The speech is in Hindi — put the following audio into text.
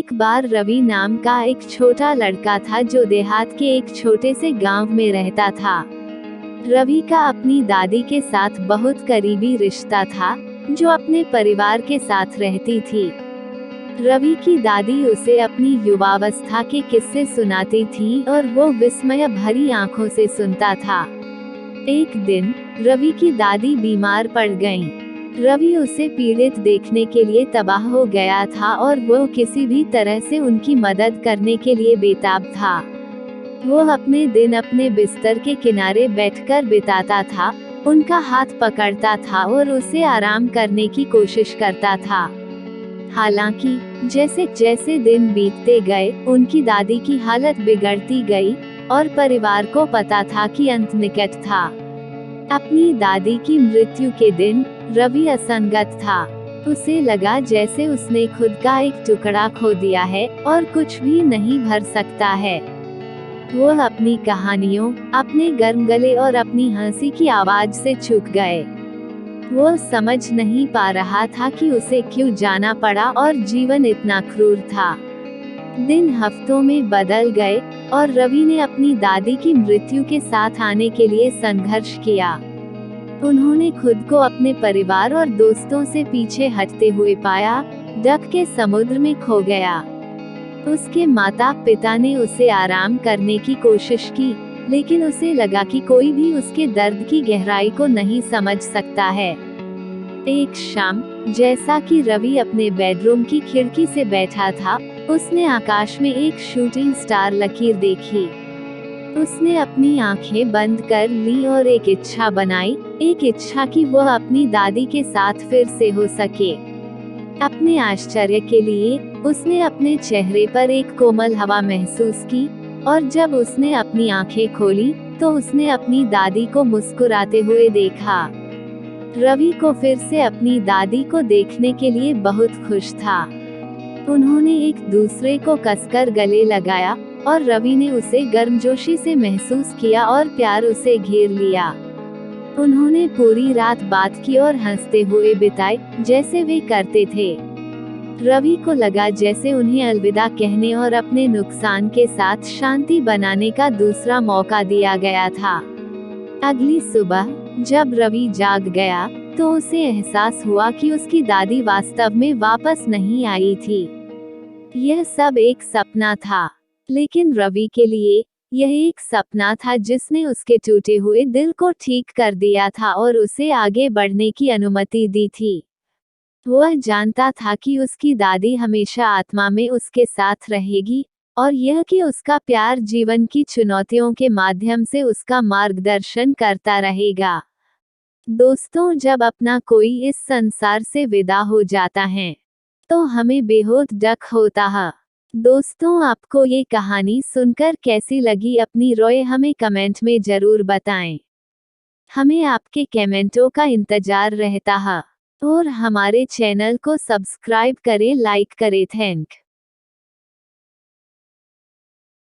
एक बार रवि नाम का एक छोटा लड़का था जो देहात के एक छोटे से गांव में रहता था। रवि का अपनी दादी के साथ बहुत करीबी रिश्ता था, जो अपने परिवार के साथ रहती थी। रवि की दादी उसे अपनी युवावस्था के किस्से सुनाती थी और वो विस्मय भरी आंखों से सुनता था। एक दिन रवि की दादी बीमार पड़ गईं। रवि उसे पीड़ित देखने के लिए तबाह हो गया था और वो किसी भी तरह से उनकी मदद करने के लिए बेताब था। वो अपने दिन अपने बिस्तर के किनारे बैठकर बिताता था, उनका हाथ पकड़ता था और उसे आराम करने की कोशिश करता था। हालांकि जैसे जैसे दिन बीतते गए, उनकी दादी की हालत बिगड़ती गई और परिवार को पता था कि अंत निकट था। अपनी दादी की मृत्यु के दिन रवि असंगत था। उसे लगा जैसे उसने खुद का एक टुकड़ा खो दिया है और कुछ भी नहीं भर सकता है। वो अपनी कहानियों, अपने गर्म गले और अपनी हंसी की आवाज से चूक गए। वो समझ नहीं पा रहा था कि उसे क्यों जाना पड़ा और जीवन इतना क्रूर था। दिन हफ्तों में बदल गए और रवि ने अपनी दादी की मृत्यु के साथ आने के लिए संघर्ष किया। उन्होंने खुद को अपने परिवार और दोस्तों से पीछे हटते हुए पाया, डक के समुद्र में खो गया। उसके माता पिता ने उसे आराम करने की कोशिश की, लेकिन उसे लगा कि कोई भी उसके दर्द की गहराई को नहीं समझ सकता है। एक शाम, जैसा कि रवि अपने बेडरूम की खिड़की से बैठा था, उसने आकाश में एक शूटिंग स्टार लकीर देखी। उसने अपनी आंखें बंद कर ली और एक इच्छा बनाई, एक इच्छा कि वह अपनी दादी के साथ फिर से हो सके। अपने आश्चर्य के लिए उसने अपने चेहरे पर एक कोमल हवा महसूस की, और जब उसने अपनी आंखें खोली तो उसने अपनी दादी को मुस्कुराते हुए देखा। रवि को फिर से अपनी दादी को देखने के लिए बहुत खुश था। उन्होंने एक दूसरे को कसकर गले लगाया और रवि ने उसे गर्मजोशी से महसूस किया और प्यार उसे घेर लिया। उन्होंने पूरी रात बात की और हंसते हुए बिताई, जैसे वे करते थे। रवि को लगा जैसे उन्हें अलविदा कहने और अपने नुकसान के साथ शांति बनाने का दूसरा मौका दिया गया था। अगली सुबह जब रवि जाग गया तो उसे एहसास हुआ कि उसकी दादी वास्तव में वापस नहीं आई थी। यह सब एक सपना था, लेकिन रवि के लिए यह एक सपना था जिसने उसके टूटे हुए दिल को ठीक कर दिया था और उसे आगे बढ़ने की अनुमति दी थी। वह जानता था कि उसकी दादी हमेशा आत्मा में उसके साथ रहेगी, और यह कि उसका प्यार जीवन की चुनौतियों के माध्यम से उसका मार्गदर्शन करता रहेगा। दोस्तों, जब अपना कोई इस संसार से विदा हो जाता है तो हमें बेहद दुख होता है। दोस्तों, आपको ये कहानी सुनकर कैसी लगी अपनी राय हमें कमेंट में जरूर बताएं। हमें आपके कमेंटों का इंतजार रहता है और हमारे चैनल को सब्सक्राइब करें, लाइक करें। थैंक